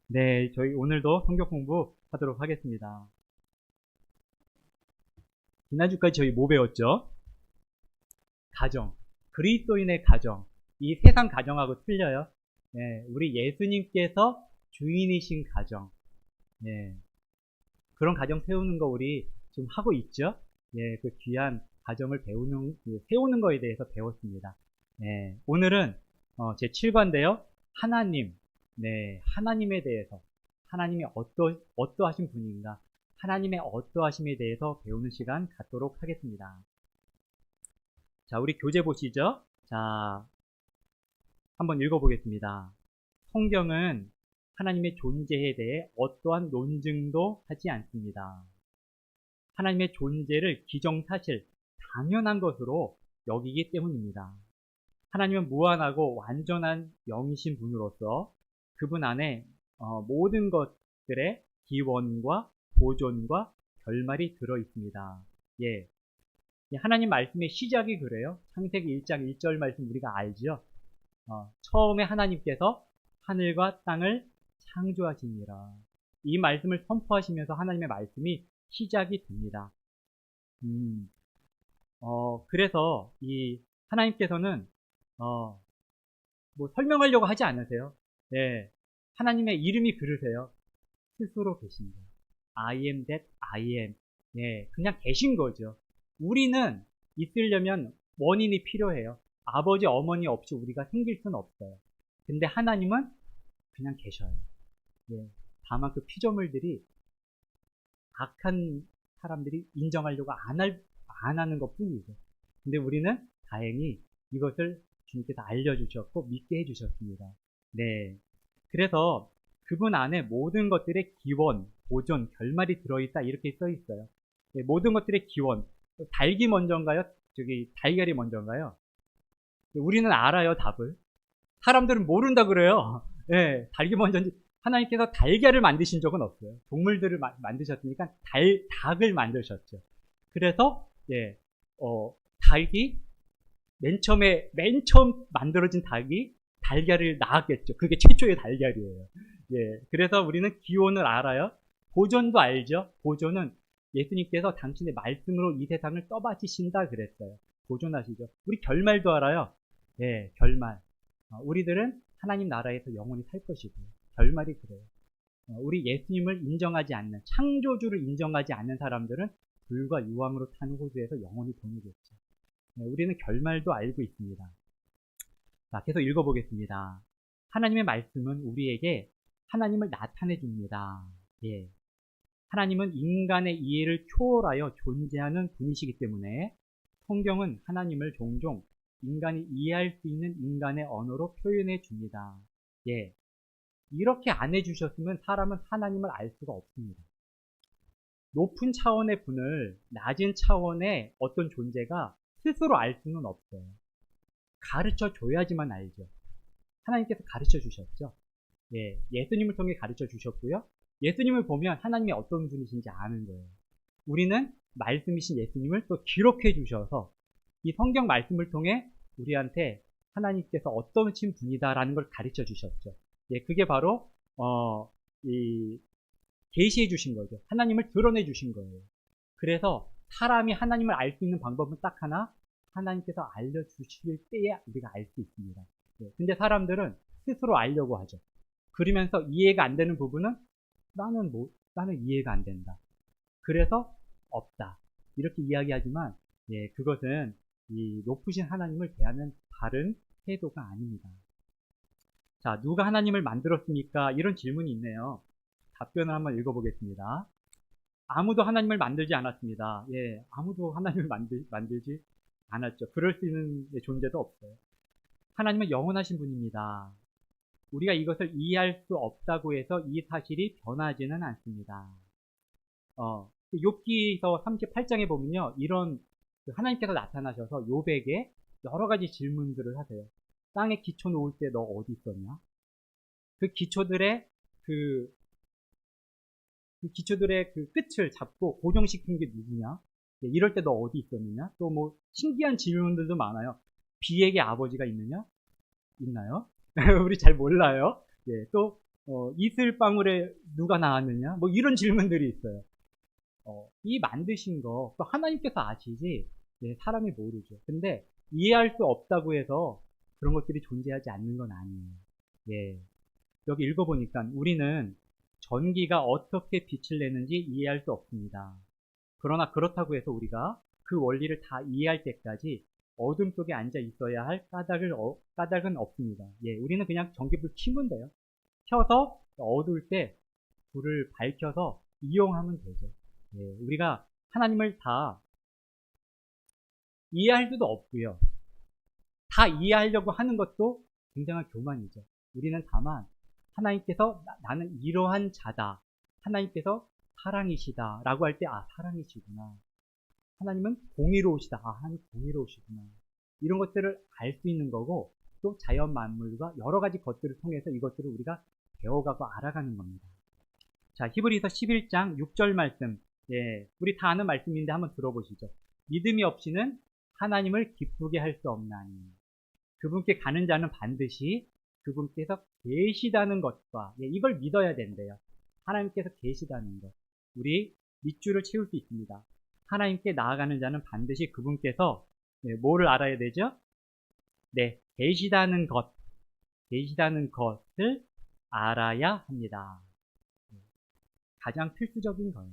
네, 저희 오늘도 성경 공부하도록 하겠습니다. 지난주까지 저희 뭐 배웠죠? 가정. 그리스도인의 가정. 이 세상 가정하고 틀려요. 네, 우리 예수님께서 주인이신 가정. 네, 그런 가정 세우는 거 우리 지금 하고 있죠? 예, 그 귀한 가정을 세우는 거에 대해서 배웠습니다. 네, 오늘은 제 7과인데요. 하나님. 네, 하나님에 대해서. 하나님이 어떠하신 분인가? 하나님의 어떠하심에 대해서 배우는 시간 갖도록 하겠습니다. 자, 우리 교재 보시죠. 자, 한번 읽어보겠습니다. 성경은 하나님의 존재에 대해 어떠한 논증도 하지 않습니다. 하나님의 존재를 기정사실, 당연한 것으로 여기기 때문입니다. 하나님은 무한하고 완전한 영이신 분으로서 그분 안에 모든 것들의 기원과 보존과 결말이 들어 있습니다. 예, 하나님 말씀의 시작이 그래요. 창세기 1장 1절 말씀 우리가 알죠. 처음에 하나님께서 하늘과 땅을 창조하시니라. 이 말씀을 선포하시면서 하나님의 말씀이 시작이 됩니다. 그래서 이 하나님께서는 뭐 설명하려고 하지 않으세요. 네, 하나님의 이름이 그러세요. 스스로 계신 거예요. I am that I am. 네, 그냥 계신 거죠. 우리는 있으려면 원인이 필요해요. 아버지, 어머니 없이 우리가 생길 수는 없어요. 근데 하나님은 그냥 계셔요. 예, 다만 그 피조물들이 악한 사람들이 인정하려고 안 하는 것 뿐이죠. 근데 우리는 다행히 이것을 주님께서 알려주셨고 믿게 해주셨습니다. 네. 그래서 그분 안에 모든 것들의 기원, 보존, 결말이 들어있다 이렇게 써 있어요. 네, 모든 것들의 기원. 닭이 먼저인가요? 달걀이 먼저인가요? 우리는 알아요, 답을. 사람들은 모른다 그래요. 예, 닭이 먼저인지. 하나님께서 달걀을 만드신 적은 없어요. 동물들을 만드셨으니까 닭을 만드셨죠. 그래서, 예, 닭이 맨 처음 만들어진 닭이 달걀을 낳았겠죠. 그게 최초의 달걀이에요. 예, 그래서 우리는 기원을 알아요. 보존도 알죠. 보존은 예수님께서 당신의 말씀으로 이 세상을 떠받치신다 그랬어요. 보존하시죠. 우리 결말도 알아요. 예, 결말. 우리들은 하나님 나라에서 영원히 살 것이고요. 결말이 그래요. 우리 예수님을 인정하지 않는, 창조주를 인정하지 않는 사람들은 불과 유황으로 탄 호수에서 영원히 보내겠죠. 우리는 결말도 알고 있습니다. 자, 계속 읽어보겠습니다. 하나님의 말씀은 우리에게 하나님을 나타내 줍니다. 예. 하나님은 인간의 이해를 초월하여 존재하는 분이시기 때문에 성경은 하나님을 종종 인간이 이해할 수 있는 인간의 언어로 표현해 줍니다. 예. 이렇게 안 해주셨으면 사람은 하나님을 알 수가 없습니다. 높은 차원의 분을 낮은 차원의 어떤 존재가 스스로 알 수는 없어요. 가르쳐 줘야지만 알죠. 하나님께서 가르쳐 주셨죠. 예, 예수님을 통해 가르쳐 주셨고요. 예수님을 보면 하나님이 어떤 분이신지 아는 거예요. 우리는 말씀이신 예수님을 또 기록해 주셔서 이 성경 말씀을 통해 우리한테 하나님께서 어떤 분이다라는 걸 가르쳐 주셨죠. 예, 그게 바로 계시해 주신 거죠. 하나님을 드러내 주신 거예요. 그래서 사람이 하나님을 알 수 있는 방법은 딱 하나, 하나님께서 알려주실 때에 우리가 알 수 있습니다. 예, 근데 사람들은 스스로 알려고 하죠. 그러면서 이해가 안 되는 부분은 나는 이해가 안 된다. 그래서 없다. 이렇게 이야기하지만, 예, 그것은 이 높으신 하나님을 대하는 바른 태도가 아닙니다. 자, 누가 하나님을 만들었습니까? 이런 질문이 있네요. 답변을 한번 읽어보겠습니다. 아무도 하나님을 만들지 않았습니다. 예, 아무도 하나님을 만들지 않았죠. 그럴 수 있는 존재도 없어요. 하나님은 영원하신 분입니다. 우리가 이것을 이해할 수 없다고 해서 이 사실이 변하지는 않습니다. 욥기서 38장에 보면요, 이런 하나님께서 나타나셔서 욥에게 여러 가지 질문들을 하세요. 땅에 기초 놓을 때 너 어디 있었냐? 그 기초들의 그 끝을 잡고 고정시킨 게 누구냐? 예, 이럴 때 너 어디 있었느냐? 또 뭐 신기한 질문들도 많아요. 비에게 아버지가 있느냐? 있나요? 우리 잘 몰라요. 예, 또 이슬 방울에 누가 나왔느냐? 뭐 이런 질문들이 있어요. 이 만드신 거 하나님께서 아시지, 예, 사람이 모르죠. 근데 이해할 수 없다고 해서 그런 것들이 존재하지 않는 건 아니에요. 예, 여기 읽어보니까 우리는 전기가 어떻게 빛을 내는지 이해할 수 없습니다. 그러나 그렇다고 해서 우리가 그 원리를 다 이해할 때까지 어둠 속에 앉아 있어야 할 까닭은 없습니다. 예, 우리는 그냥 전기불 켜면 돼요. 켜서 어두울 때 불을 밝혀서 이용하면 되죠. 예, 우리가 하나님을 다 이해할 수도 없고요. 다 이해하려고 하는 것도 굉장한 교만이죠. 우리는 다만 하나님께서 나는 이러한 자다. 하나님께서 사랑이시다 라고 할 때, 아, 사랑이시구나. 하나님은 공의로우시다. 아, 하나님 공의로우시구나. 이런 것들을 알 수 있는 거고, 또 자연 만물과 여러 가지 것들을 통해서 이것들을 우리가 배워가고 알아가는 겁니다. 자, 히브리서 11장 6절 말씀. 예, 우리 다 아는 말씀인데 한번 들어보시죠. 믿음이 없이는 하나님을 기쁘게 할 수 없나니. 그분께 가는 자는 반드시 그분께서 계시다는 것과, 예, 이걸 믿어야 된대요. 하나님께서 계시다는 것. 우리 밑줄을 채울 수 있습니다. 하나님께 나아가는 자는 반드시 그분께서, 네, 뭐를 알아야 되죠? 네, 계시다는 것을 알아야 합니다. 가장 필수적인 거예요.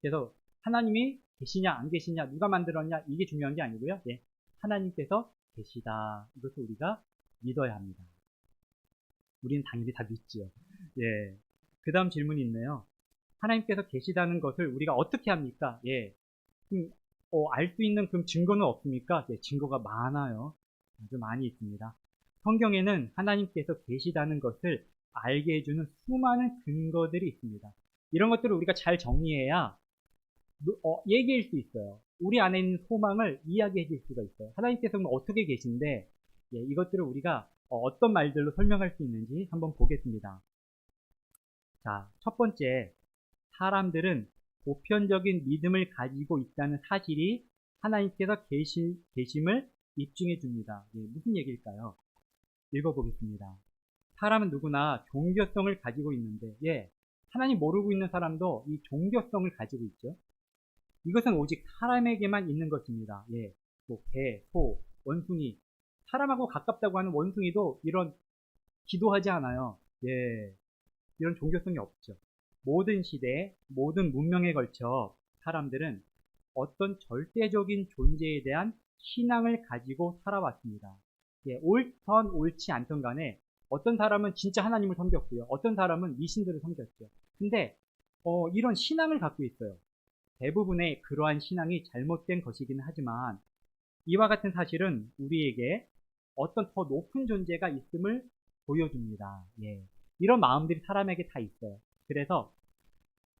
그래서 하나님이 계시냐 안 계시냐, 누가 만들었냐, 이게 중요한 게 아니고요. 네, 하나님께서 계시다. 이것을 우리가 믿어야 합니다. 우리는 당연히 다 믿지요. 예. 그 다음 질문이 있네요. 하나님께서 계시다는 것을 우리가 어떻게 합니까? 예. 알 수 있는 그 증거는 없습니까? 예, 증거가 많아요. 아주 많이 있습니다. 성경에는 하나님께서 계시다는 것을 알게 해주는 수많은 근거들이 있습니다. 이런 것들을 우리가 잘 정리해야 얘기할 수 있어요. 우리 안에 있는 소망을 이야기해 줄 수가 있어요. 하나님께서는 어떻게 계신데, 예, 이것들을 우리가 어떤 말들로 설명할 수 있는지 한번 보겠습니다. 자, 첫 번째, 사람들은 보편적인 믿음을 가지고 있다는 사실이 하나님께서 계심을 입증해 줍니다. 예, 무슨 얘기일까요? 읽어보겠습니다. 사람은 누구나 종교성을 가지고 있는데, 예, 하나님 모르고 있는 사람도 이 종교성을 가지고 있죠. 이것은 오직 사람에게만 있는 것입니다. 예, 뭐 개, 소, 원숭이, 사람하고 가깝다고 하는 원숭이도 이런 기도하지 않아요. 예, 이런 종교성이 없죠. 모든 시대, 모든 문명에 걸쳐 사람들은 어떤 절대적인 존재에 대한 신앙을 가지고 살아왔습니다. 예, 옳던 옳지 않던 간에 어떤 사람은 진짜 하나님을 섬겼고요. 어떤 사람은 미신들을 섬겼죠. 근데 이런 신앙을 갖고 있어요. 대부분의 그러한 신앙이 잘못된 것이기는 하지만 이와 같은 사실은 우리에게 어떤 더 높은 존재가 있음을 보여줍니다. 예, 이런 마음들이 사람에게 다 있어요. 그래서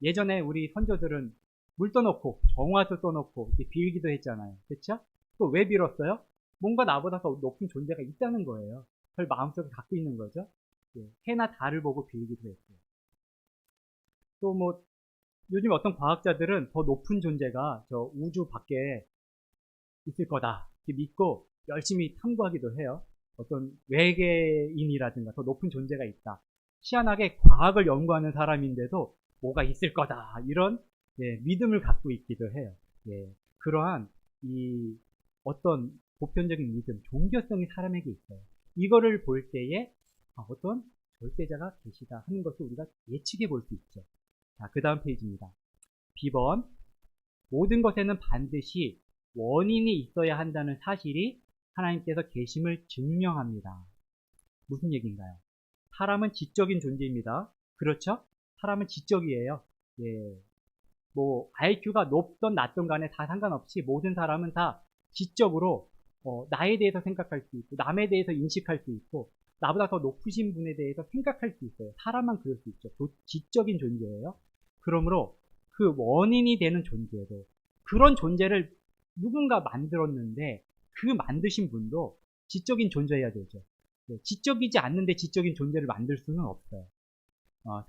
예전에 우리 선조들은 물 떠놓고 정화도 떠놓고 빌기도 했잖아요. 그렇죠? 또 왜 빌었어요? 뭔가 나보다 더 높은 존재가 있다는 거예요. 그걸 마음속에 갖고 있는 거죠. 예, 해나 달을 보고 빌기도 했고요. 또 뭐 요즘 어떤 과학자들은 더 높은 존재가 저 우주 밖에 있을 거다 이렇게 믿고 열심히 탐구하기도 해요. 어떤 외계인이라든가 더 높은 존재가 있다. 희한하게 과학을 연구하는 사람인데도 뭐가 있을 거다 이런, 예, 믿음을 갖고 있기도 해요. 예, 그러한 이 어떤 보편적인 믿음, 종교성이 사람에게 있어요. 이거를 볼 때에 어떤 절대자가 계시다 하는 것을 우리가 예측해 볼 수 있죠. 자, 그 다음 페이지입니다. B번, 모든 것에는 반드시 원인이 있어야 한다는 사실이 하나님께서 계심을 증명합니다. 무슨 얘기인가요? 사람은 지적인 존재입니다. 그렇죠? 사람은 지적이에요. 예, 뭐 IQ가 높던 낮던 간에 다 상관없이 모든 사람은 다 지적으로 나에 대해서 생각할 수 있고 남에 대해서 인식할 수 있고 나보다 더 높으신 분에 대해서 생각할 수 있어요. 사람만 그럴 수 있죠. 지적인 존재예요. 그러므로 그 원인이 되는 존재도, 그런 존재를 누군가 만들었는데 그 만드신 분도 지적인 존재여야 되죠. 네, 지적이지 않는데 지적인 존재를 만들 수는 없어요.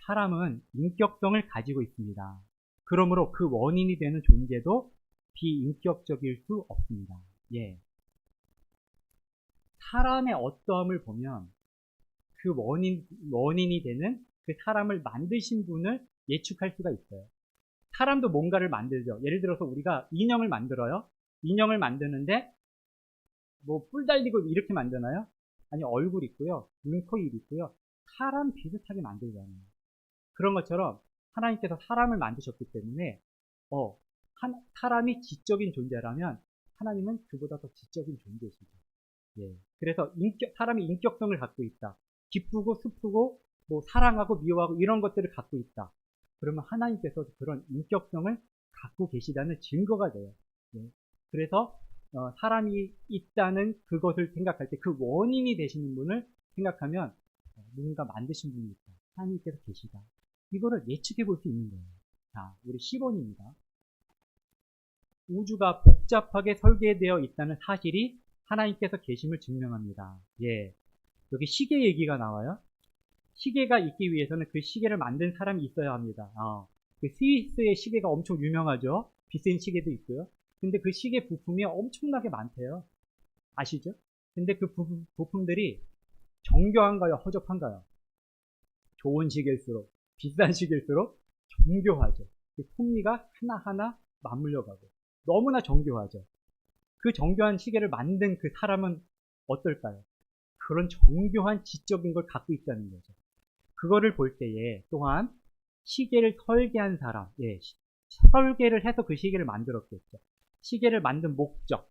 사람은 인격성을 가지고 있습니다. 그러므로 그 원인이 되는 존재도 비인격적일 수 없습니다. 예. 사람의 어떠함을 보면 그 원인이 되는 그 사람을 만드신 분을 예측할 수가 있어요. 사람도 뭔가를 만들죠. 예를 들어서 우리가 인형을 만들어요. 인형을 만드는데 뭐 뿔 달리고 이렇게 만드나요? 아니, 얼굴 있고요. 눈, 코, 입 있고요. 사람 비슷하게 만들잖아요. 그런 것처럼 하나님께서 사람을 만드셨기 때문에 사람이 지적인 존재라면 하나님은 그보다 더 지적인 존재시죠. 예. 그래서 사람이 인격성을 갖고 있다. 기쁘고 슬프고 뭐 사랑하고 미워하고 이런 것들을 갖고 있다. 그러면 하나님께서 그런 인격성을 갖고 계시다는 증거가 돼요. 예. 그래서 사람이 있다는 그것을 생각할 때 그 원인이 되시는 분을 생각하면 누군가 만드신 분이 있다. 하나님께서 계시다. 이거를 예측해 볼 수 있는 거예요. 자, 우리 10번입니다. 우주가 복잡하게 설계되어 있다는 사실이 하나님께서 계심을 증명합니다. 예. 여기 시계 얘기가 나와요. 시계가 있기 위해서는 그 시계를 만든 사람이 있어야 합니다. 그 스위스의 시계가 엄청 유명하죠. 비싼 시계도 있고요. 근데 그 시계 부품이 엄청나게 많대요. 아시죠? 근데 그 부품들이 정교한가요? 허접한가요? 좋은 시계일수록, 비싼 시계일수록 정교하죠. 그 톱니가 하나하나 맞물려 가고 너무나 정교하죠. 그 정교한 시계를 만든 그 사람은 어떨까요? 그런 정교한 지적인 걸 갖고 있다는 거죠. 그거를 볼 때에 또한 시계를 설계한 사람, 설계를 해서 그 시계를 만들었겠죠. 시계를 만든 목적이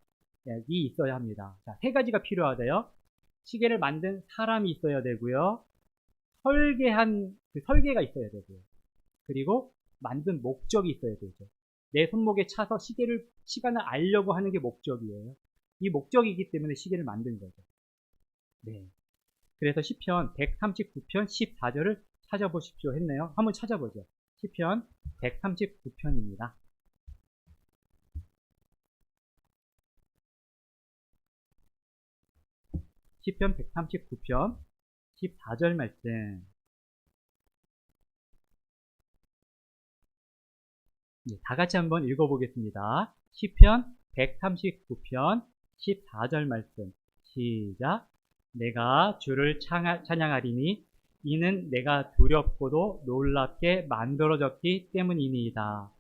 있어야 합니다. 자, 세 가지가 필요하대요. 시계를 만든 사람이 있어야 되고요. 설계한 그 설계가 있어야 되고요. 그리고 만든 목적이 있어야 되죠. 내 손목에 차서 시간을 알려고 하는 게 목적이에요. 이 목적이기 때문에 시계를 만든 거죠. 네. 그래서 시편 139편 14절을 찾아보십시오 했네요. 한번 찾아보죠. 시편 139편입니다. 시편 139편 14절 말씀. 다 같이 한번 읽어보겠습니다. 시편 139편 14절 말씀. 시작. 내가 주를 찬양하리니 이는 내가 두렵고도 놀랍게 만들어졌기 때문이니이다.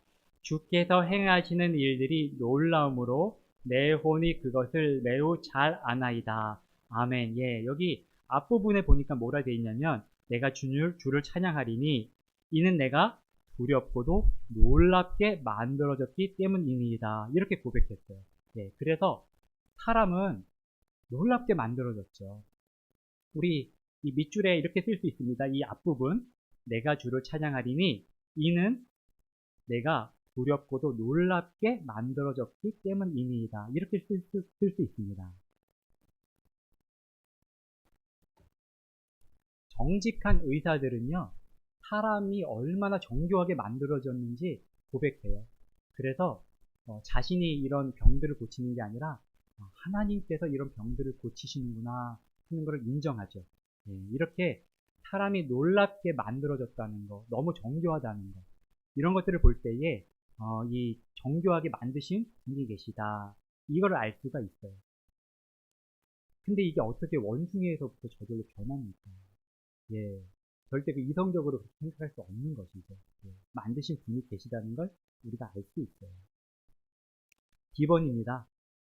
주께서 행하시는 일들이 놀라움으로 내 혼이 그것을 매우 잘 아나이다. 아멘. 예, 여기 앞부분에 보니까 뭐라 되어 있냐면 내가 주를 찬양하리니 이는 내가 두렵고도 놀랍게 만들어졌기 때문이니이다. 이렇게 고백했어요. 예, 그래서 사람은 놀랍게 만들어졌죠. 우리 이 밑줄에 이렇게 쓸 수 있습니다. 이 앞부분 내가 주를 찬양하리니 이는 내가 두렵고도 놀랍게 만들어졌기 때문이니이다. 이렇게 쓸 수 있습니다. 정직한 의사들은요, 사람이 얼마나 정교하게 만들어졌는지 고백해요. 그래서 자신이 이런 병들을 고치는 게 아니라 하나님께서 이런 병들을 고치시는구나 하는 것을 인정하죠. 이렇게 사람이 놀랍게 만들어졌다는 거, 너무 정교하다는 거, 이런 것들을 볼 때에 이 정교하게 만드신 분이 계시다. 이걸 알 수가 있어요. 근데 이게 어떻게 원숭이에서부터 저절로 변합니까? 예, 절대 그 이성적으로 그렇게 생각할 수 없는 것이죠. 만드신 분이 계시다는 걸 우리가 알 수 있어요. 기본입니다.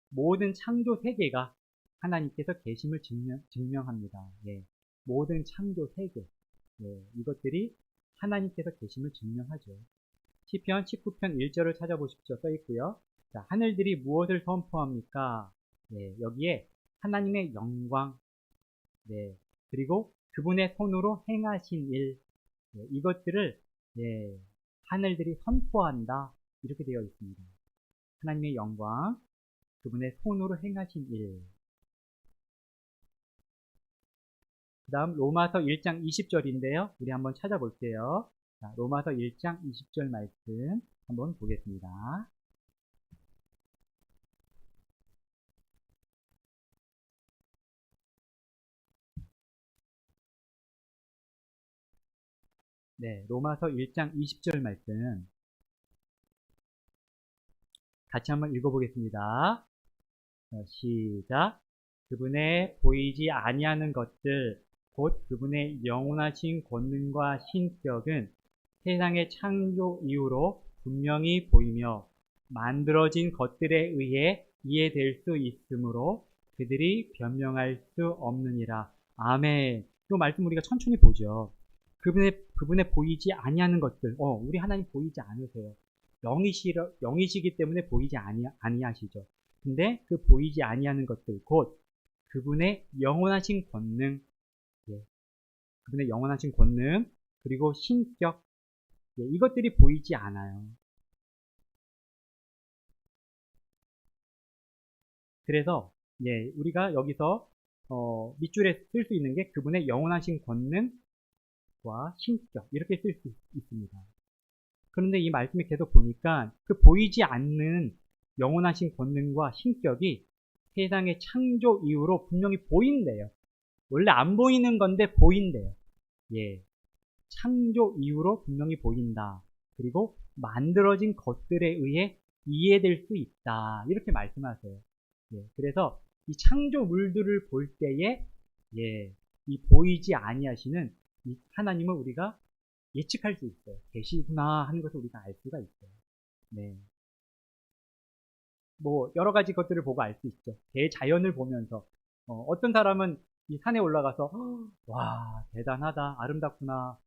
모든 창조 세계가 하나님께서 계심을 증명합니다. 모든 창조 세계, 이것들이 하나님께서 계심을 증명하죠. 시편 19편 1절을 찾아보십시오. 써 있고요. 자, 하늘들이 무엇을 선포합니까? 여기에 하나님의 영광, 그리고 그분의 손으로 행하신 일, 이것들을 하늘들이 선포한다. 이렇게 되어 있습니다. 하나님의 영광, 그분의 손으로 행하신 일. 그 다음 로마서 1장 20절인데요. 우리 한번 찾아볼게요. 자, 로마서 1장 20절 말씀 한번 보겠습니다. 로마서 1장 20절 말씀 같이 한번 읽어보겠습니다. 시작. 그분의 보이지 아니하는 것들 곧 그분의 영원하신 권능과 신격은 세상의 창조 이후로 분명히 보이며 만들어진 것들에 의해 이해될 수 있으므로 그들이 변명할 수 없느니라. 아멘. 이 말씀 우리가 천천히 보죠. 그분의 보이지 아니하는 것들. 우리 하나님 보이지 않으세요. 영이시기 때문에 보이지 아니하시죠. 근데 그 보이지 아니하는 것들, 곧 그분의 영원하신 권능, 예, 그분의 영원하신 권능, 그리고 신격, 예, 이것들이 보이지 않아요. 그래서 예, 우리가 여기서 밑줄에 쓸 수 있는 게 그분의 영원하신 권능과 신격 이렇게 쓸 수 있습니다. 그런데 이 말씀을 계속 보니까 그 보이지 않는 영원하신 권능과 신격이 세상의 창조 이후로 분명히 보인대요. 원래 안 보이는 건데 보인대요. 예, 창조 이후로 분명히 보인다. 그리고 만들어진 것들에 의해 이해될 수 있다. 이렇게 말씀하세요. 예, 그래서 이 창조물들을 볼 때에 예, 이 보이지 아니하시는 이 하나님을 우리가 예측할 수 있어요. 계시구나 하는 것을 우리가 알 수가 있어요. 네. 뭐 여러 가지 것들을 보고 알 수 있죠. 대자연을 보면서 어떤 사람은 이 산에 올라가서 와 대단하다 아름답구나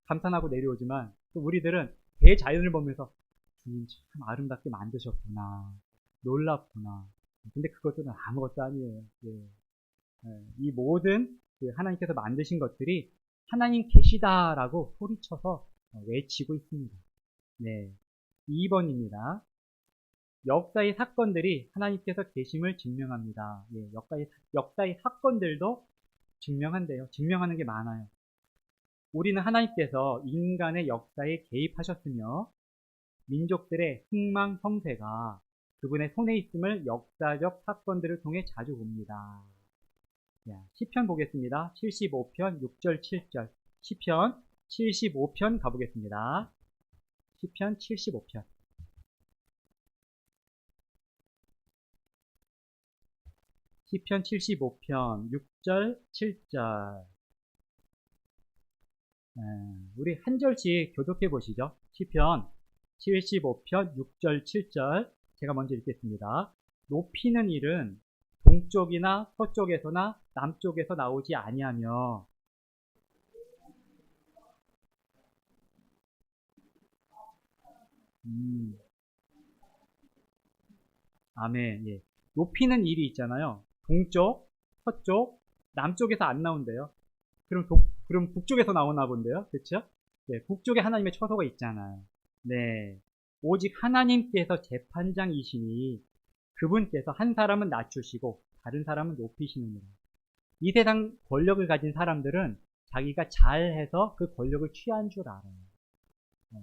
감탄하고 내려오지만 또 우리들은 대자연을 보면서 주님 참 아름답게 만드셨구나 놀랍구나. 근데 그것들은 아무것도 아니에요. 예. 예. 이 모든 그 하나님께서 만드신 것들이 하나님 계시다라고 소리쳐서 외치고 있습니다. 네. 2번입니다. 역사의 사건들이 하나님께서 계심을 증명합니다. 예, 역사의 사건들도 증명한대요. 증명하는 게 많아요. 우리는 하나님께서 인간의 역사에 개입하셨으며 민족들의 흥망 성쇠가 그분의 손에 있음을 역사적 사건들을 통해 자주 봅니다. 시편 보겠습니다. 75편 6절 7절 시편 75편 가보겠습니다. 시편 75편 시편 75편 6절 7절 우리 한 절씩 교독해 보시죠. 시편 75편 6절 7절 제가 먼저 읽겠습니다. 높이는 일은 동쪽이나 서쪽에서나 남쪽에서 나오지 아니하며 아멘. 예. 높이는 일이 있잖아요. 동쪽, 서쪽, 남쪽에서 안 나온대요. 그럼 북쪽에서 나오나 본데요. 그렇죠? 네, 북쪽에 하나님의 처소가 있잖아요. 네. 오직 하나님께서 재판장이시니 그분께서 한 사람은 낮추시고 다른 사람은 높이시느니라. 이 세상 권력을 가진 사람들은 자기가 잘해서 그 권력을 취한 줄 알아요.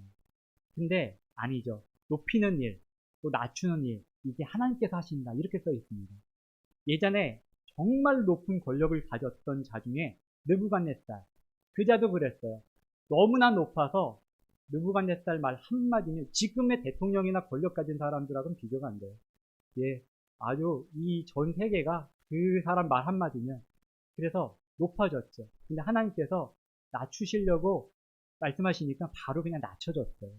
근데 아니죠. 높이는 일, 또 낮추는 일, 이게 하나님께서 하신다. 이렇게 써 있습니다. 예전에 정말 높은 권력을 가졌던 자 중에 느부갓네살, 그 자도 그랬어요. 너무나 높아서 느부갓네살 말 한마디면 지금의 대통령이나 권력 가진 사람들하고는 비교가 안 돼요. 예, 아주 이 전 세계가 그 사람 말 한마디면 그래서 높아졌죠. 근데 하나님께서 낮추시려고 말씀하시니까 바로 그냥 낮춰졌어요.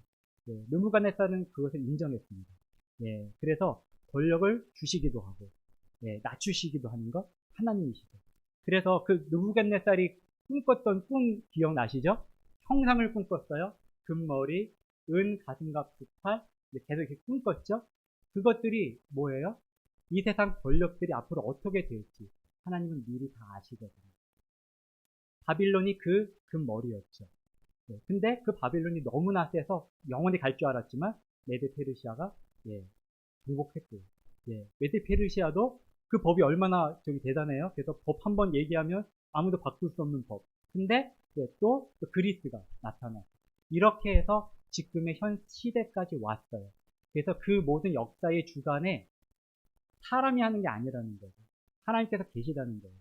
예, 느부갓네살은 그것을 인정했습니다. 예, 그래서 권력을 주시기도 하고 예, 낮추시기도 하는 것 하나님이시죠. 그래서 그 느부갓네살이 꿈꿨던 꿈 기억나시죠? 형상을 꿈꿨어요. 금머리, 은 가슴과 부팔 계속 이렇게 꿈꿨죠. 그것들이 뭐예요? 이 세상 권력들이 앞으로 어떻게 될지 하나님은 미리 다 아시거든요. 바빌론이 그 금머리였죠. 예, 근데 그 바빌론이 너무나 세서 영원히 갈 줄 알았지만 메데 페르시아가 예, 정복했고요. 예, 메데 페르시아도 그 법이 얼마나 대단해요. 그래서 법 한번 얘기하면 아무도 바꿀 수 없는 법. 근데 예, 또 그리스가 나타나. 이렇게 해서 지금의 현 시대까지 왔어요. 그래서 그 모든 역사의 주관에 사람이 하는 게 아니라는 거죠. 하나님께서 계시다는 거예요.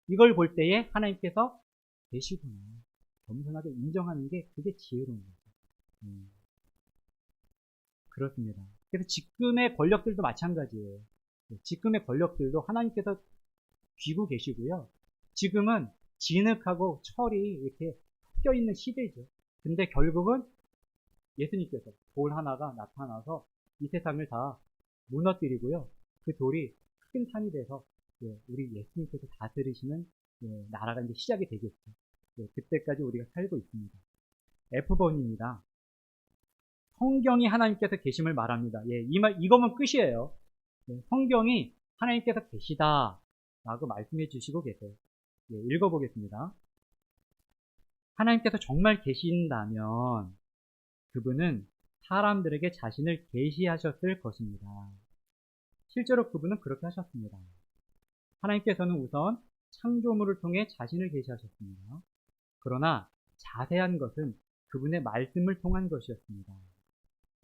이걸 볼 때에 하나님께서 계시구나. 겸손하게 인정하는 게 그게 지혜로운 거죠. 그렇습니다. 그래서 지금의 권력들도 마찬가지예요. 지금의 권력들도 하나님께서 쥐고 계시고요. 지금은 진흙하고 철이 이렇게 섞여 있는 시대죠. 근데 결국은 예수님께서 돌 하나가 나타나서 이 세상을 다 무너뜨리고요. 그 돌이 큰 산이 돼서 우리 예수님께서 다스리시는 나라가 이제 시작이 되겠죠. 그때까지 우리가 살고 있습니다. F번입니다. 성경이 하나님께서 계심을 말합니다. 이거면 끝이에요. 성경이 하나님께서 계시다 라고 말씀해 주시고 계세요. 읽어보겠습니다. 하나님께서 정말 계신다면 그분은 사람들에게 자신을 계시하셨을 것입니다. 실제로 그분은 그렇게 하셨습니다. 하나님께서는 우선 창조물을 통해 자신을 계시하셨습니다. 그러나 자세한 것은 그분의 말씀을 통한 것이었습니다.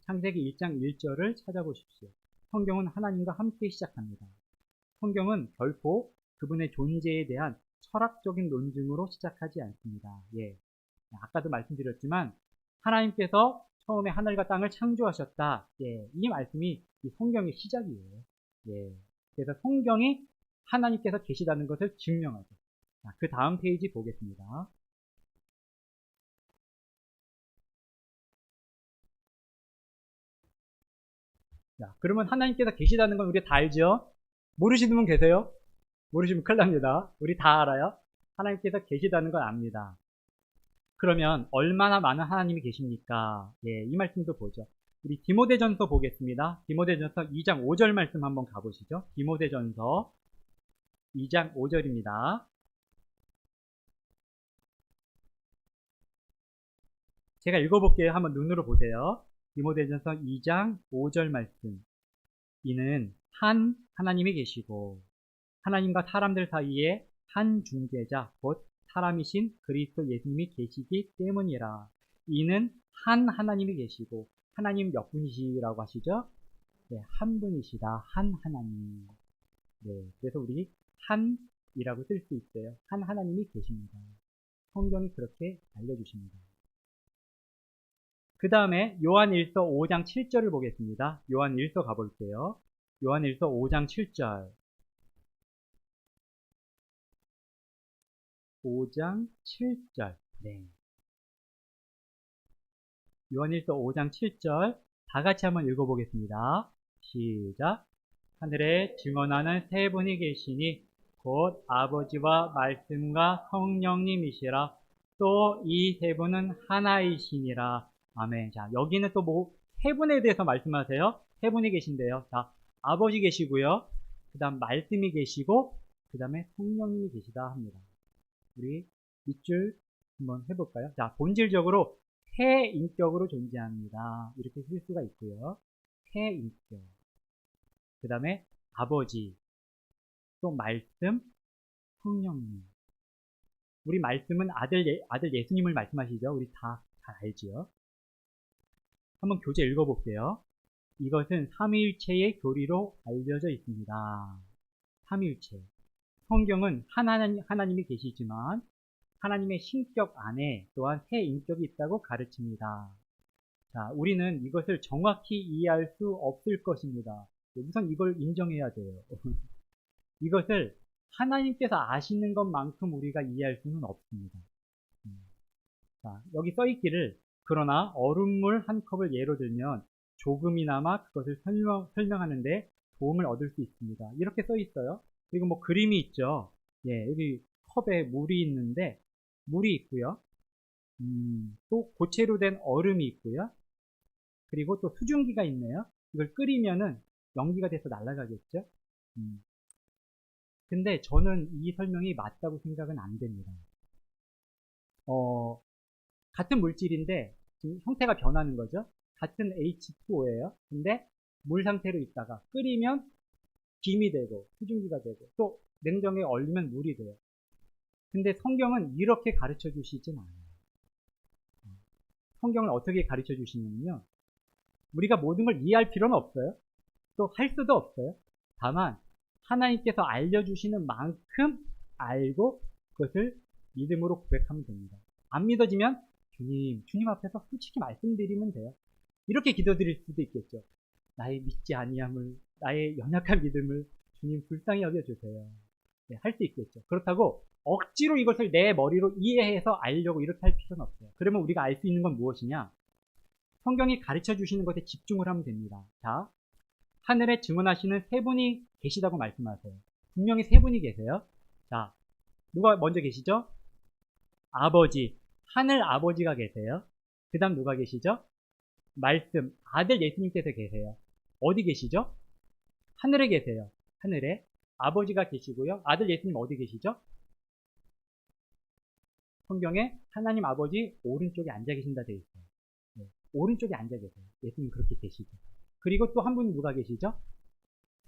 창세기 1장 1절을 찾아보십시오. 성경은 하나님과 함께 시작합니다. 성경은 결코 그분의 존재에 대한 철학적인 논증으로 시작하지 않습니다. 아까도 말씀드렸지만 하나님께서 처음에 하늘과 땅을 창조하셨다. 이 말씀이 이 성경의 시작이에요. 그래서 성경이 하나님께서 계시다는 것을 증명하죠. 그 다음 페이지 보겠습니다. 그러면 하나님께서 계시다는 건 우리 다 알죠? 모르시는 분 계세요? 모르시면 큰일 납니다. 우리 다 알아요? 하나님께서 계시다는 걸 압니다. 그러면 얼마나 많은 하나님이 계십니까? 이 말씀도 보죠. 우리 디모데전서 보겠습니다. 디모데전서 2장 5절 말씀 한번 가보시죠. 디모데전서 2장 5절입니다. 제가 읽어볼게요. 한번 눈으로 보세요. 디모데전서 2장 5절 말씀. 이는 한 하나님이 계시고 하나님과 사람들 사이에 한 중재자 곧 사람이신 그리스도 예수님이 계시기 때문이라. 이는 한 하나님이 계시고 하나님 몇 분이시라고 하시죠? 한 분이시다. 한 하나님. 그래서 우리 한이라고 쓸 수 있어요. 한 하나님이 계십니다. 성경이 그렇게 알려주십니다. 그 다음에 요한일서 5장 7절을 보겠습니다. 요한일서 가볼게요. 요한일서 5장 7절. 5장 7절. 요한일서 5장 7절. 다 같이 한번 읽어보겠습니다. 시작. 하늘에 증언하는 세 분이 계시니 곧 아버지와 말씀과 성령님이시라. 또 이 세 분은 하나이시니라. 아멘. 자, 여기는 또 세 분에 대해서 말씀하세요. 세 분이 계신데요. 자, 아버지 계시고요. 그 다음 말씀이 계시고, 그 다음에 성령님이 계시다 합니다. 우리 밑줄 한번 해볼까요? 자, 본질적으로 세 인격으로 존재합니다. 이렇게 쓸 수가 있고요. 세 인격. 그 다음에 아버지, 또 말씀, 성령님. 우리 말씀은 아들 예수님을 말씀하시죠. 우리 다 잘 알지요. 한번 교재 읽어볼게요. 이것은 삼위일체의 교리로 알려져 있습니다. 삼위일체. 성경은 하나님이 계시지만 하나님의 신격 안에 또한 세 인격이 있다고 가르칩니다. 자, 우리는 이것을 정확히 이해할 수 없을 것입니다. 우선 이걸 인정해야 돼요. 이것을 하나님께서 아시는 것만큼 우리가 이해할 수는 없습니다. 자, 여기 써있기를 그러나 얼음물 한 컵을 예로 들면 조금이나마 그것을 설명하는데 도움을 얻을 수 있습니다. 이렇게 써있어요. 그리고 뭐 그림이 있죠. 여기 컵에 물이 있는데 물이 있고요. 또 고체로 된 얼음이 있고요. 그리고 또 수증기가 있네요. 이걸 끓이면은 연기가 돼서 날아가겠죠. 근데 저는 이 설명이 맞다고 생각은 안 됩니다. 같은 물질인데 지금 형태가 변하는 거죠. 같은 H2O예요. 근데 물 상태로 있다가 끓이면 김이 되고 수증기가 되고 또 냉장고에 얼리면 물이 돼요. 근데 성경은 이렇게 가르쳐 주시진 않아요. 성경을 어떻게 가르쳐 주시냐면요. 우리가 모든 걸 이해할 필요는 없어요. 또 할 수도 없어요. 다만 하나님께서 알려주시는 만큼 알고 그것을 믿음으로 고백하면 됩니다. 안 믿어지면 주님 앞에서 솔직히 말씀드리면 돼요. 이렇게 기도드릴 수도 있겠죠. 나의 믿지 아니함을, 나의 연약한 믿음을 주님 불쌍히 여겨주세요. 할 수 있겠죠. 그렇다고 억지로 이것을 내 머리로 이해해서 알려고 이렇게 할 필요는 없어요. 그러면 우리가 알 수 있는 건 무엇이냐? 성경이 가르쳐 주시는 것에 집중을 하면 됩니다. 자, 하늘에 증언하시는 세 분이 계시다고 말씀하세요. 분명히 세 분이 계세요. 자, 누가 먼저 계시죠? 아버지, 하늘 아버지가 계세요. 그 다음 누가 계시죠? 말씀, 아들 예수님께서 계세요. 어디 계시죠? 하늘에 계세요. 하늘에 아버지가 계시고요. 아들 예수님 어디 계시죠? 성경에 하나님 아버지 오른쪽에 앉아 계신다 되어 있어요. 네, 오른쪽에 앉아 계세요. 예수님 그렇게 계시죠. 그리고 또 한 분 누가 계시죠?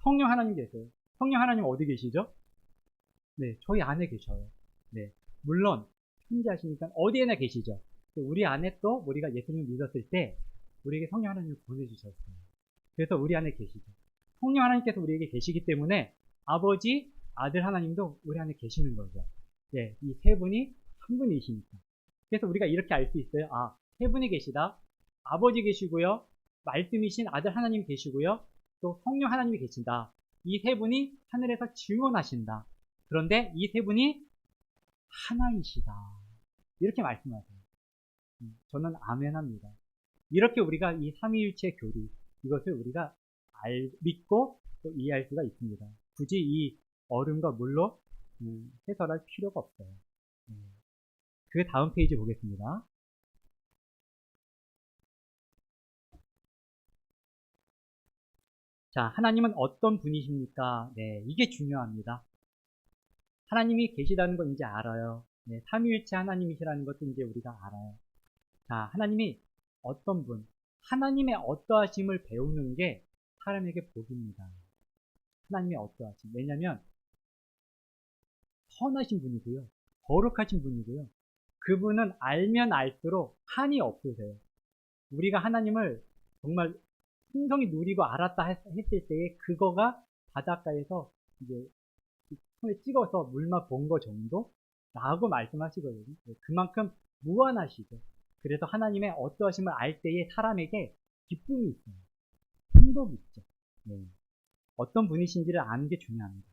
성령 하나님 계세요. 성령 하나님 어디 계시죠? 네, 저희 안에 계셔요. 네, 물론 존재하시니까 어디에나 계시죠. 우리 안에 또 우리가 예수님을 믿었을 때 우리에게 성령 하나님을 보내주셨어요. 그래서 우리 안에 계시죠. 성령 하나님께서 우리에게 계시기 때문에 아버지, 아들 하나님도 우리 안에 계시는 거죠. 네, 이 세 분이 한 분이시니까. 그래서 우리가 이렇게 알 수 있어요. 아, 세 분이 계시다. 아버지 계시고요. 말씀이신 아들 하나님 계시고요. 또 성령 하나님이 계신다. 이 세 분이 하늘에서 증언하신다. 그런데 이 세 분이 하나이시다. 이렇게 말씀하세요. 저는 아멘합니다. 이렇게 우리가 이 삼위일체 교리, 이것을 우리가 믿고 또 이해할 수가 있습니다. 굳이 이 얼음과 물로 해설할 필요가 없어요. 그 다음 페이지 보겠습니다. 자, 하나님은 어떤 분이십니까? 네, 이게 중요합니다. 하나님이 계시다는 건 이제 알아요. 네, 삼위일체 하나님이시라는 것도 이제 우리가 알아요. 자, 하나님이 어떤 분, 하나님의 어떠하심을 배우는 게 사람에게 복입니다. 하나님의 어떠하심. 왜냐하면 선하신 분이고요. 거룩하신 분이고요. 그분은 알면 알수록 한이 없으세요. 우리가 하나님을 정말 풍성히 누리고 알았다 했을 때에 그거가 바닷가에서 이제 손에 찍어서 물만 본 거 정도? 라고 말씀하시거든요. 그만큼 무한하시죠. 그래서 하나님의 어떠하심을 알 때에 사람에게 기쁨이 있어요. 행복이 있죠. 네. 어떤 분이신지를 아는 게 중요합니다.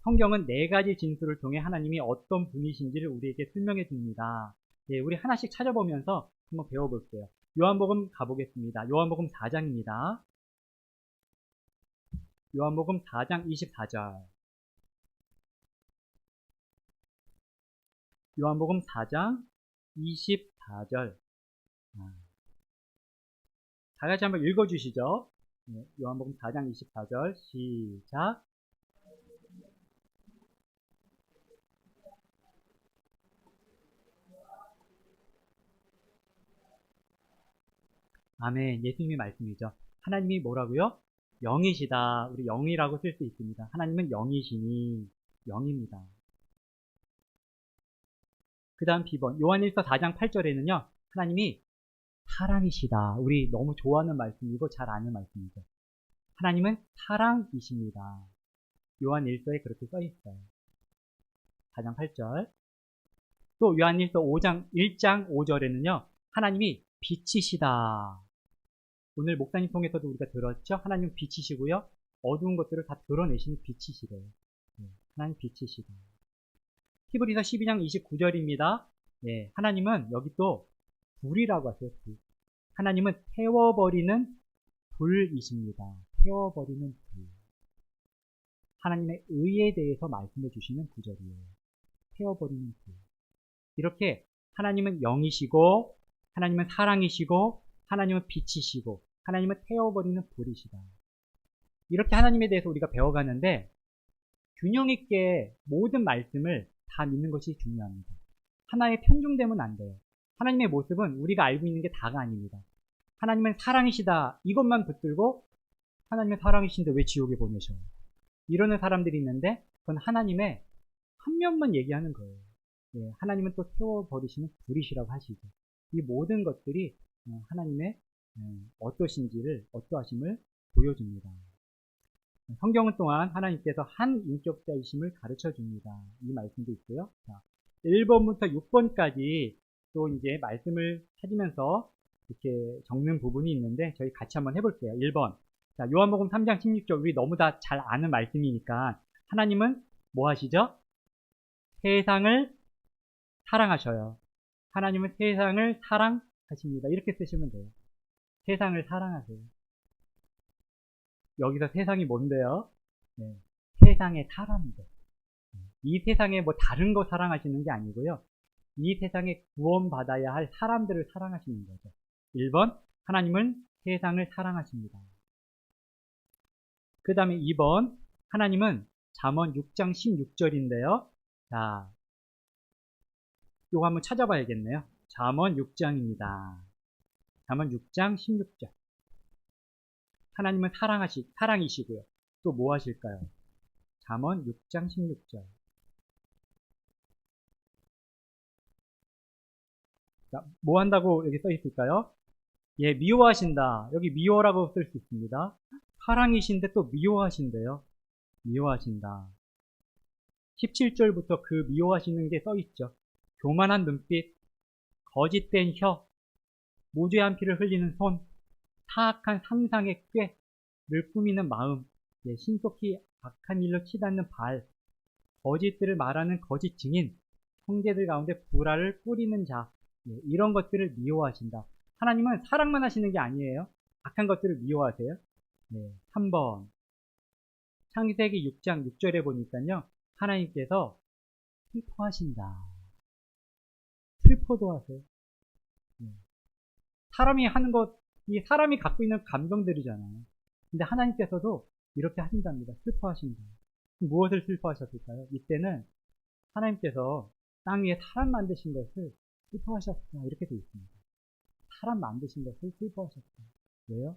성경은 네 가지 진술을 통해 하나님이 어떤 분이신지를 우리에게 설명해 줍니다. 네, 우리 하나씩 찾아보면서 한번 배워볼게요. 요한복음 가보겠습니다. 요한복음 4장입니다. 요한복음 4장 24절. 요한복음 4장 24절. 다 같이 한번 읽어주시죠. 네, 요한복음 4장 24절 시작. 아멘. 예수님의 말씀이죠. 하나님이 뭐라고요? 영이시다. 우리 영이라고 쓸 수 있습니다. 하나님은 영이시니 영입니다. 그 다음 B번 요한일서 4장 8절에는요. 하나님이 사랑이시다. 우리 너무 좋아하는 말씀이고 잘 아는 말씀이죠. 하나님은 사랑이십니다. 요한일서에 그렇게 써 있어요. 4장 8절. 또 요한일서 1장 5절에는요. 하나님이 빛이시다. 오늘 목사님 통해서도 우리가 들었죠? 하나님은 빛이시고요. 어두운 것들을 다 드러내시는 빛이시래요. 네, 하나님 빛이시다. 히브리서 12장 29절입니다. 네, 하나님은 여기 또 불이라고 하세요. 불. 하나님은 태워버리는 불이십니다. 태워버리는 불. 하나님의 의에 대해서 말씀해 주시는 구절이에요. 태워버리는 불. 이렇게 하나님은 영이시고 하나님은 사랑이시고 하나님은 빛이시고 하나님은 태워버리는 불이시다. 이렇게 하나님에 대해서 우리가 배워가는데 균형 있게 모든 말씀을 다 믿는 것이 중요합니다. 하나에 편중되면 안 돼요. 하나님의 모습은 우리가 알고 있는 게 다가 아닙니다. 하나님은 사랑이시다 이것만 붙들고 하나님의 사랑이신데 왜 지옥에 보내셔? 이러는 사람들이 있는데 그건 하나님의 한 면만 얘기하는 거예요. 예, 하나님은 또 태워버리시는 불이시라고 하시죠. 이 모든 것들이 하나님의 어떠하심을 보여줍니다. 성경은 또한 하나님께서 한 인격자이심을 가르쳐 줍니다. 이 말씀도 있고요. 자, 1번부터 6번까지 또 이제 말씀을 찾으면서 이렇게 적는 부분이 있는데 저희 같이 한번 해볼게요. 1번. 자, 요한복음 3장 16절 우리 너무 다 잘 아는 말씀이니까 하나님은 뭐 하시죠? 세상을 사랑하셔요. 하나님은 세상을 사랑하십니다. 이렇게 쓰시면 돼요. 세상을 사랑하세요. 여기서 세상이 뭔데요? 네, 세상의 사람들. 이 세상에 뭐 다른 거 사랑하시는 게 아니고요. 이 세상에 구원받아야 할 사람들을 사랑하시는 거죠. 1번, 하나님은 세상을 사랑하십니다. 그 다음에 2번, 하나님은 잠언 6장 16절인데요. 자, 요거 한번 찾아봐야겠네요. 잠언 6장입니다. 잠언 6장 16절. 하나님은 사랑이시고요. 또 뭐 하실까요? 잠언 6장 16절. 자, 뭐 한다고 여기 써 있을까요? 예, 미워하신다. 여기 미워라고 쓸 수 있습니다. 사랑이신데 또 미워하신대요. 미워하신다. 17절부터 그 미워하시는 게 써 있죠. 교만한 눈빛, 거짓된 혀, 무죄한 피를 흘리는 손, 타악한 상상의 꾀를 꾸미는 마음, 예, 신속히 악한 일로 치닫는 발, 거짓들을 말하는 거짓 증인, 형제들 가운데 불화를 뿌리는 자, 예, 이런 것들을 미워하신다. 하나님은 사랑만 하시는 게 아니에요. 악한 것들을 미워하세요. 네, 3번 창세기 6장 6절에 보니까요. 하나님께서 슬퍼하신다. 슬퍼도 하세요. 네. 사람이 하는 것, 이 사람이 갖고 있는 감정들이잖아요. 근데 하나님께서도 이렇게 하신답니다. 슬퍼하신다. 무엇을 슬퍼하셨을까요? 이때는 하나님께서 땅 위에 사람 만드신 것을 슬퍼하셨다. 이렇게 되어 있습니다. 사람 만드신 것을 슬퍼하셨다. 왜요?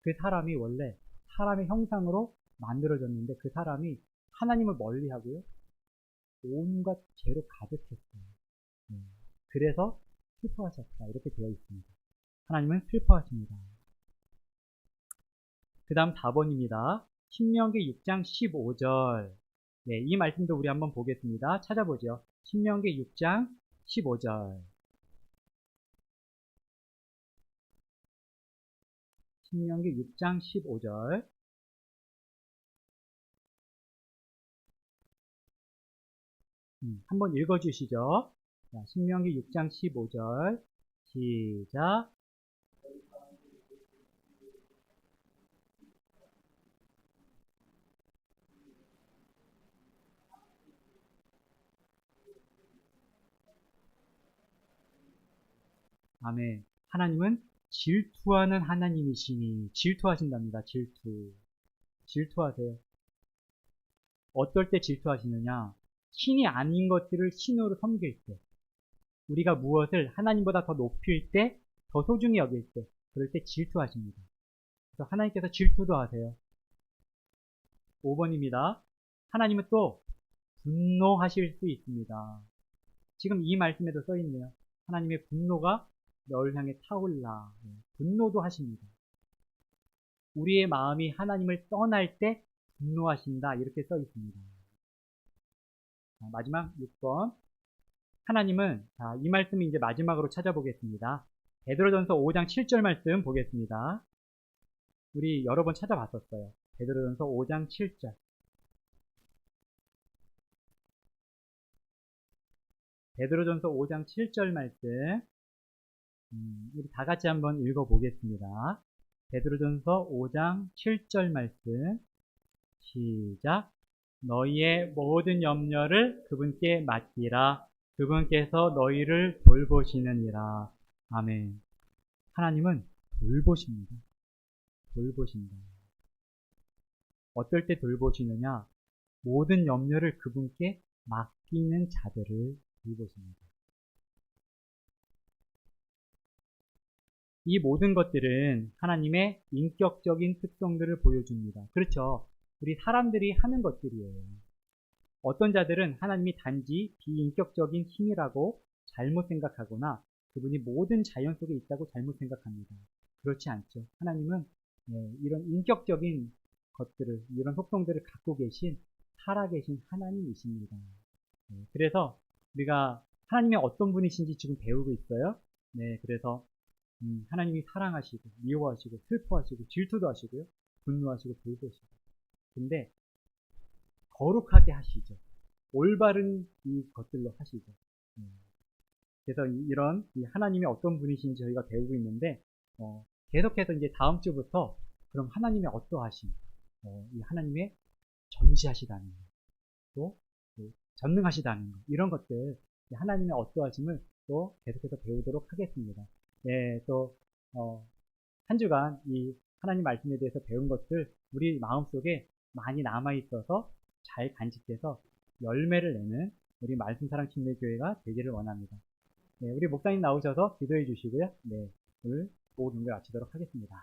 그 사람이 원래 사람의 형상으로 만들어졌는데 그 사람이 하나님을 멀리하고요. 온갖 죄로 가득했어요. 그래서 슬퍼하셨다. 이렇게 되어 있습니다. 하나님은 슬퍼하십니다. 그 다음 4번입니다. 신명기 6장 15절. 네, 이 말씀도 우리 한번 보겠습니다. 찾아보죠. 신명기 6장 15절. 신명기 6장 15절. 한번 읽어주시죠. 자, 신명기 6장 15절. 시작. 아멘. 하나님은 질투하는 하나님이시니 질투하신답니다. 질투하세요. 어떨 때 질투하시느냐? 신이 아닌 것들을 신으로 섬길 때, 우리가 무엇을 하나님보다 더 높일 때, 더 소중히 여길 때, 그럴 때 질투하십니다. 그래서 하나님께서 질투도 하세요. 5번입니다. 하나님은 또 분노하실 수 있습니다. 지금 이 말씀에도 써 있네요. 하나님의 분노가 너를 향해 타올라. 분노도 하십니다. 우리의 마음이 하나님을 떠날 때 분노하신다. 이렇게 써 있습니다. 자, 마지막 6번. 하나님은, 자, 이 말씀이 이제 마지막으로 찾아보겠습니다. 베드로전서 5장 7절 말씀 보겠습니다. 우리 여러 번 찾아봤었어요. 베드로전서 5장 7절. 베드로전서 5장 7절 말씀. 우리 다 같이 한번 읽어보겠습니다. 베드로전서 5장 7절 말씀. 시작. 너희의 모든 염려를 그분께 맡기라. 그분께서 너희를 돌보시느니라. 아멘. 하나님은 돌보십니다. 돌보신다. 어떨 때 돌보시느냐? 모든 염려를 그분께 맡기는 자들을 돌보십니다. 이 모든 것들은 하나님의 인격적인 특성들을 보여줍니다. 그렇죠. 우리 사람들이 하는 것들이에요. 어떤 자들은 하나님이 단지 비인격적인 힘이라고 잘못 생각하거나 그분이 모든 자연 속에 있다고 잘못 생각합니다. 그렇지 않죠. 하나님은 이런 인격적인 것들을, 이런 속성들을 갖고 계신, 살아계신 하나님이십니다. 그래서 우리가 하나님의 어떤 분이신지 지금 배우고 있어요. 네, 그래서 하나님이 사랑하시고 미워하시고 슬퍼하시고 질투도 하시고요. 분노하시고 돌보시고. 근데 거룩하게 하시죠. 올바른 이 것들로 하시죠. 그래서 이런 이 하나님이 어떤 분이신지 저희가 배우고 있는데, 계속해서 이제 다음 주부터 그럼 하나님의 어떠하심, 이 하나님의 전지하시다는 것, 또 전능하시다는 것, 이런 것들, 하나님의 어떠하심을 또 계속해서 배우도록 하겠습니다. 네, 또 한 주간 이 하나님 말씀에 대해서 배운 것들 우리 마음속에 많이 남아 있어서 잘 간직해서 열매를 내는 우리 말씀사랑 침례교회가 되기를 원합니다. 네, 우리 목사님 나오셔서 기도해 주시고요. 네, 오늘 오후 경배 마치도록 하겠습니다.